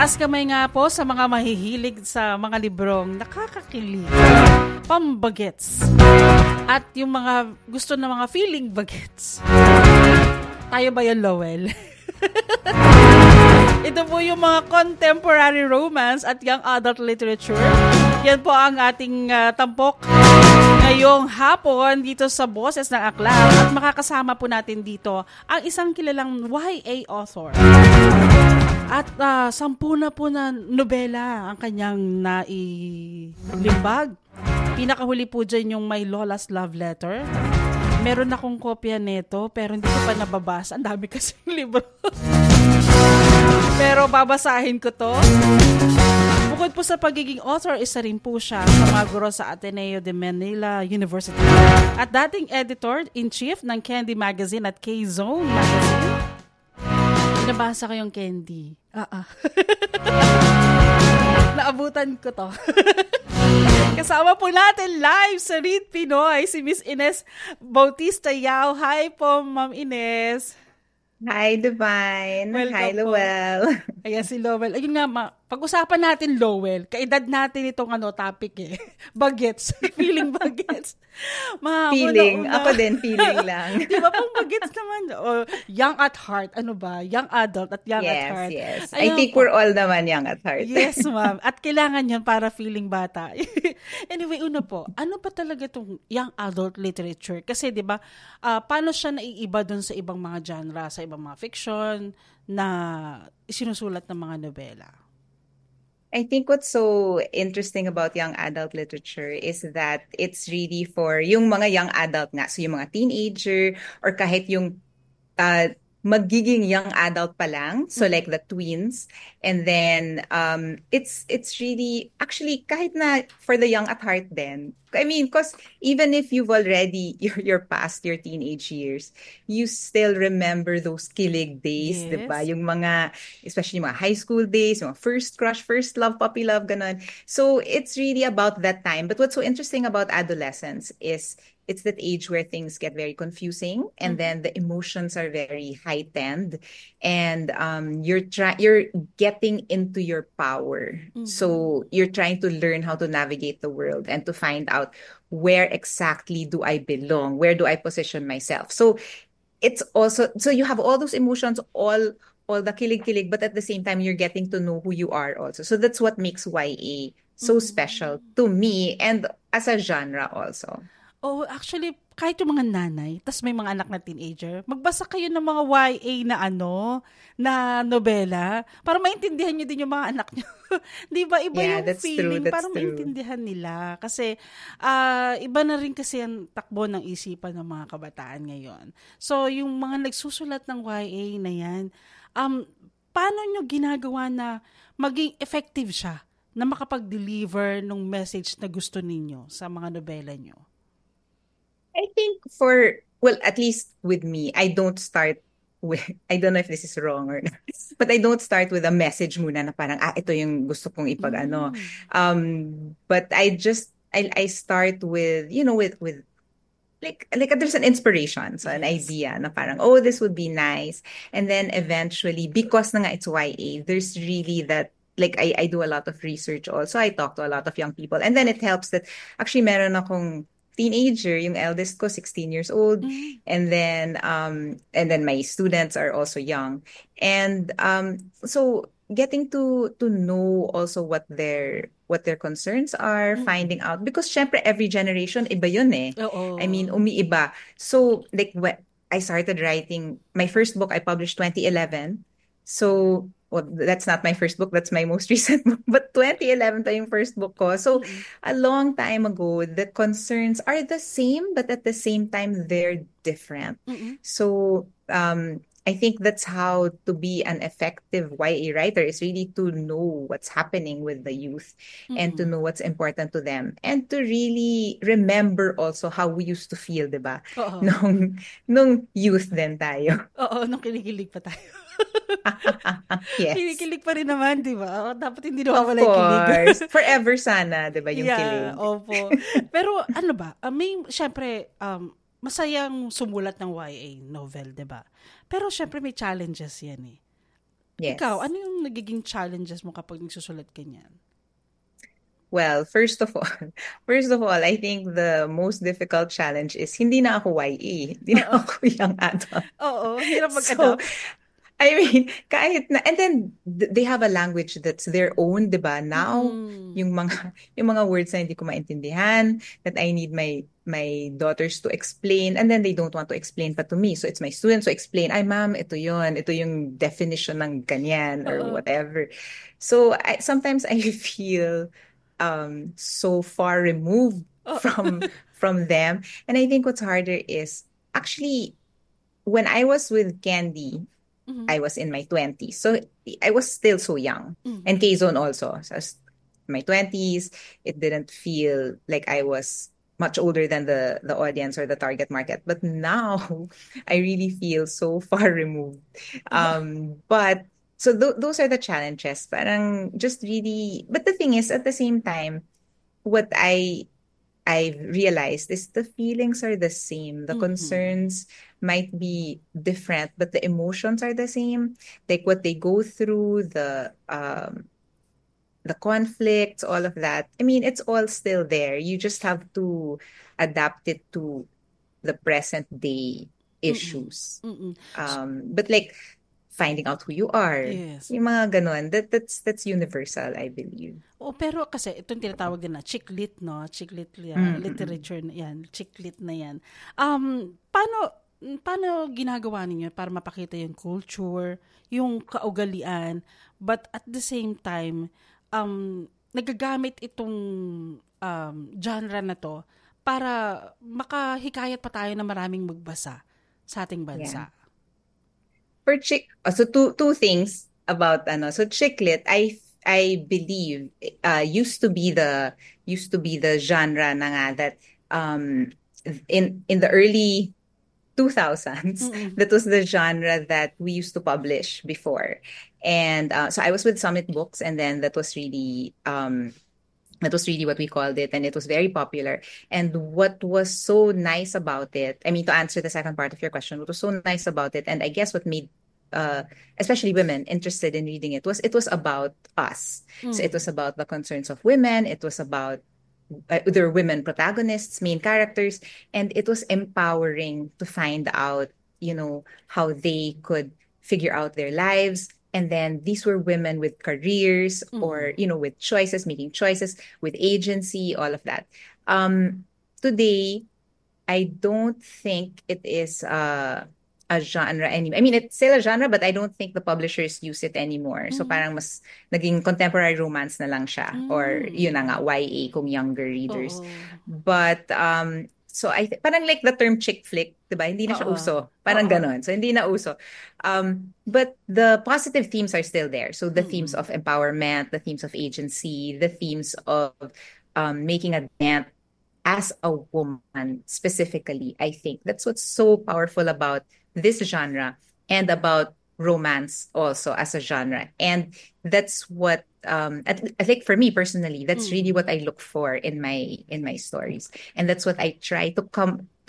Taas kamay nga po sa mga mahihilig sa mga librong nakakakilig, pambagets, at yung mga gusto ng mga feeling bagets. Tayo ba yun, Lowell? Ito po yung mga contemporary romance at young adult literature. Yan po ang ating tampok ngayong hapon dito sa Boses ng Aklat. At makakasama po natin dito ang isang kilalang YA author. At 10 na po na nobela ang kanyang nailimbag. Pinakahuli po dyan yung My Lola's Love Letter. Meron akong kopya nito pero hindi ko pa nababasa. Ang dami kasing libro. Pero babasahin ko to. Bukod po sa pagiging author, isa rin po siya sa mga guro sa Ateneo de Manila University. At dating editor-in-chief ng Candy Magazine at K-Zone Magazine. Nabasa ko yung Candy. Naabutan ko to. Kasama po natin live sa Read Pinoy si Miss Ines Bautista Yao. Hi po, Ma'am Ines. Hi, Divine. Welcome Hi, Lowell. Ayan si Lowell. Ayun nga, pag-usapan natin, Lowell. Kaedad natin itong topic eh. Bagets. Feeling bagets. Feeling. Ako din, feeling lang. Di ba pang bagets naman? Young at heart. Ano ba? Young adult at young at heart. Yes. I think we're all naman young at heart. Yes, ma'am. At kailangan yun para feeling bata. Anyway, una po, ano pa talaga itong young adult literature? Kasi di ba, paano siya naiiba dun sa ibang mga genre, sa ibang mga fiction na isinusulat ng mga nobela? I think what's so interesting about young adult literature is that it's really for yung mga young adult nga. So yung mga teenager or kahit yung magiging young adult pa lang. So like the tweens. And then it's really actually kahit na for the young at heart then. I mean, because even if you've already you're past your teenage years, you still remember those kilig days, Yes. diba? Yung mga, especially yung mga high school days, yung mga first crush, first love, puppy love, ganon. So it's really about that time. But what's so interesting about adolescence is it's that age where things get very confusing and then the emotions are very heightened and you're getting into your power. So you're trying to learn how to navigate the world and to find out where exactly do I belong? Where do I position myself? So it's also, so you have all those emotions, all the kilig-kilig, but at the same time, you're getting to know who you are also. So that's what makes YA so special to me and as a genre also. Oh, actually, kahit yung mga nanay, tas may mga anak na teenager, magbasa kayo ng mga YA na nobela, para maintindihan nyo din yung mga anak nyo. Di ba? Iba yung feeling, para maintindihan nila. Kasi, iba na rin kasi ang takbo ng isipan ng mga kabataan ngayon. So, yung mga nagsusulat ng YA na yan, paano nyo ginagawa na maging effective siya na makapag-deliver ng message na gusto ninyo sa mga nobela nyo? I think at least with me, I don't start with, I don't know if this is wrong or not, but I don't start with a message muna na parang, ito yung gusto kong ipag-ano. But I start with, with like there's an inspiration, so an idea na parang, this would be nice. And then eventually, because na nga it's YA, there's really that, like I do a lot of research also. I talk to a lot of young people. And then it helps that actually meron akong teenager, yung eldest ko 16 years old, and then my students are also young, and so getting to know also what their concerns are, finding out, because syempre every generation iba yun eh. I mean umiiba. So like when I started writing my first book, I published 2011. So that's not my first book, that's my most recent book. But 2011 pa yung first book ko. So a long time ago, the concerns are the same, but at the same time, they're different. So I think that's how to be an effective YA writer is really to know what's happening with the youth and to know what's important to them and to really remember also how we used to feel, diba? Nung youth din tayo. Nung kinikilig pa tayo. Yes. Kinikilig pa rin naman, di ba? Dapat hindi nawawala yung kilig. Forever sana, di ba, yung kilig. Opo. Pero ano ba, syempre, masayang sumulat ng YA novel, di ba? Pero syempre may challenges yan eh. Ikaw, Yes. ano yung nagiging challenges mo kapag nagsusulat ka niyan? Well, first of all, I think the most difficult challenge is hindi na ako YA, hindi na Oo. ako young adult. Oo, hirap So, mag-adapt. I mean, kahit na, and then they have a language that's their own, 'di ba? Now, Mm. yung mga yung mga words na hindi ko maintindihan, that I need my daughters to explain, and then they don't want to explain pa to me. So it's my students to explain, ay ma'am, ito yon, ito yung definition ng ganyan or Oo. whatever. So sometimes I feel so far removed Oo. from them. And I think what's harder is actually when I was with Candy, Mhm. I was in my 20s. So I was still so young. Mhm. And K-Zone also. So I was in my 20s. It didn't feel like I was much older than the audience or the target market. But now I really feel so far removed. But so those are the challenges. Parang just really, but the thing is, at the same time, what I've realized is the feelings are the same. The Mhm. concerns might be different, but the emotions are the same. Like what they go through, the conflicts, all of that. I mean, it's all still there. You just have to adapt it to the present day Mm. issues. Mm. But like finding out who you are, Yes. yung mga ganon, that's universal, I believe. O pero kasi itong tinatawag din na chicklit, no? Chicklit Mm-mm. literature na yan. Chicklit na yan. Paano ginagawa ninyo para mapakita yung culture, yung kaugalian, but at the same time, nagagamit itong genre na to para makahikayat pa tayo na maraming magbasa sa ating Yeah. bansa? For so two things about so chicklit, I believe used to be the genre na nga that um in the early 2000s, Mm-mm. that was the genre that we used to publish before. And so I was with Summit Books, and then that was really what we called it, and it was very popular. And what was so nice about it, I mean, to answer the second part of your question, what was so nice about it, and I guess what made uh, especially women interested in reading it was about us. So it Mm. was about the concerns of women. It was about there were women protagonists, main characters, and it was empowering to find out, how they could figure out their lives. And then these were women with careers or, Mm. with choices, making choices, with agency, all of that. Today, I don't think it is a genre anymore. I mean, it's still a genre, but I don't think the publishers use it anymore. So Mhm. parang mas naging contemporary romance na lang siya. Or yun na nga, Mm. YA kung younger readers. Oo. But, so parang like the term chick flick, diba? Hindi na siya Oo. uso. Parang Oo. ganon. So hindi na uso. But the positive themes are still there. So the themes Mm. of empowerment, the themes of agency, the themes of making a dent as a woman specifically. I think that's what's so powerful about this genre and about romance also as a genre. And that's what I think for me personally, that's really Mm. what I look for in my stories. And that's what I try to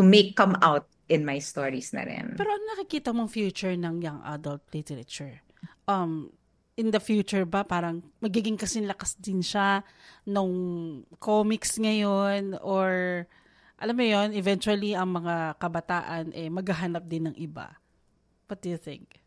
make come out in my stories na rin. Pero ano nakikita mong future ng young adult literature? Um, in the future ba, parang magiging kasing lakas din siya nung comics ngayon? Or, alam mo yon, eventually, ang mga kabataan, maghahanap din ng iba. What do you think?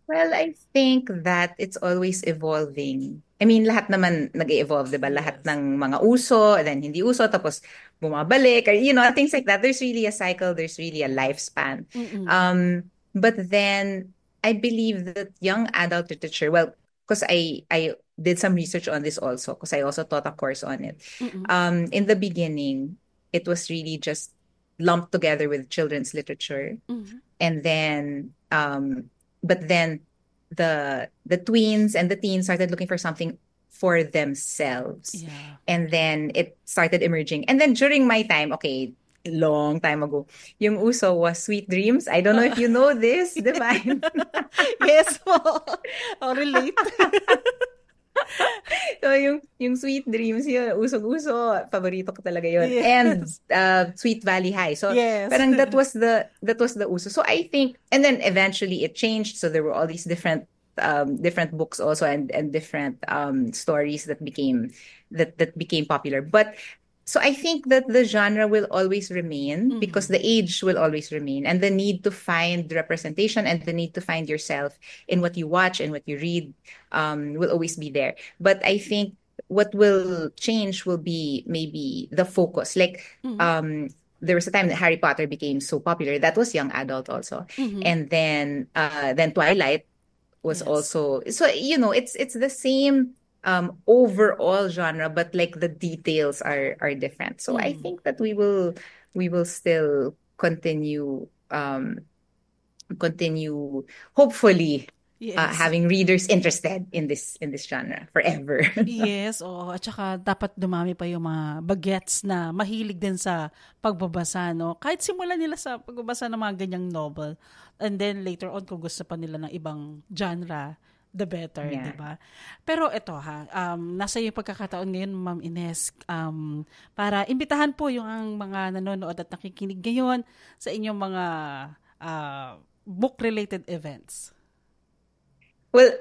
Well, I think that it's always evolving. I mean, lahat naman nag-evolve, 'di ba? Lahat Yes. ng mga uso, then hindi uso, tapos bumabalik, or, things like that. There's really a cycle, there's really a lifespan. Mm-mm. But then I believe that young adult literature, well, because I did some research on this also, because I also taught a course on it. Mm-mm. In the beginning, it was really just lumped together with children's literature. Mm-hmm. And then but then the tweens and the teens started looking for something for themselves, Yeah. and then it started emerging. And then during my time, okay, long time ago, yung uso was Sweet Dreams. I don't know Uh, if you know this, Divine. yes po. Oh, relate. So yung Sweet Dreams, yun, usog-uso, paborito ko talaga yun. And Yes. Sweet Valley High. So Yes. parang that was the uso. So I think, and then eventually it changed. So there were all these different different books also, and different stories that became popular. But so I think that the genre will always remain because the age will always remain, and the need to find representation and the need to find yourself in what you watch and what you read will always be there. But I think what will change will be maybe the focus. Like there was a time that Harry Potter became so popular. That was young adult also. And then Twilight was also, so it's the same overall genre, but like the details are different. So I think that we will still continue hopefully having readers interested in this genre forever. Yes, oo. At saka dapat dumami pa yung mga bagets na mahilig din sa pagbabasa, no? Kahit simulan nila sa pagbabasa ng mga ganyang novel. And then later on, kung gusto pa nila ng ibang genre, the better, di ba? Pero ito nasa yung pagkakataon ngayon, Ma'am Ines, para imbitahan po yung ang mga nanonood at nakikinig ngayon sa inyong mga book-related events. Well,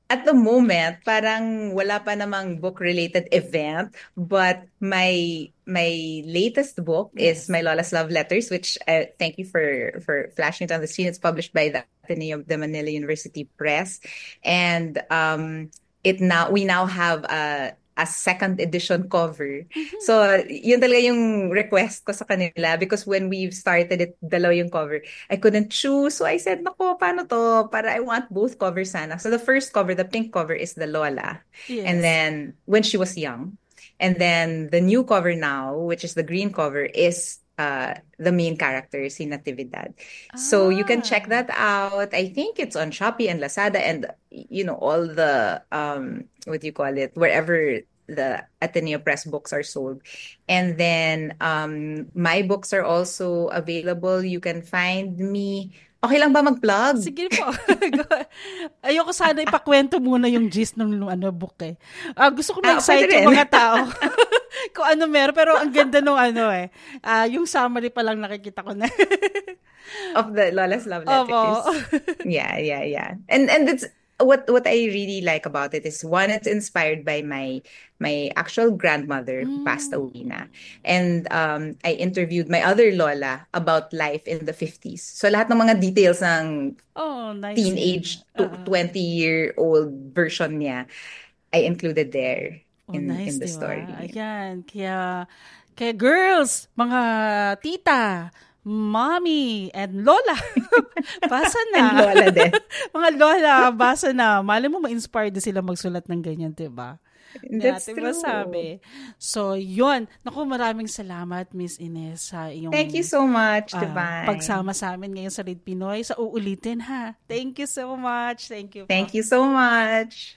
at the moment, parang wala pa namang book-related event, but my latest book is My Lola's Love Letters, which thank you for flashing it on the screen. It's published by the Ateneo de Manila University Press, and we now have a second edition cover. So, yun talaga yung request ko sa kanila, because when we started it, dalawa yung cover. I couldn't choose. So I said, nako, paano to? Para I want both covers sana. So the first cover, the pink cover, is the Lola. Yes. And then when she was young. And then the new cover now, which is the green cover, is the main character, si Natividad. So you can check that out. I think it's on Shopee and Lazada and all the what do you call it, wherever the Ateneo Press books are sold. And then my books are also available. You can find me. Okay lang ba mag-plug? Sige po. Ayoko sana ipakwento muna yung gist ng book eh. Gusto ko ma-excite yung mga tao. Kung ano meron. Pero ang ganda nung yung summary pa lang nakikita ko na. Of the Lola's Love Letters. Yeah. And it's what I really like about it is, one, it's inspired by my actual grandmother who passed away na. And I interviewed my other Lola about life in the 50s. So lahat ng mga details ng nice. Teenage 20-year-old version niya, I included there in the story. Ayan. Kaya girls, mga tita, mommy, and lola, basa na. And lola din. Mga lola, basa na. Malay mo ma-inspired din sila magsulat ng ganyan, diba? That's true. Masabi. So, yun. Naku, maraming salamat, Miss Ines, sa iyong... Thank you so much, Divine. Pagsama sa amin ngayon sa Read Pinoy. Sa uulitin, ha? Thank you so much. Thank you. Thank you so much.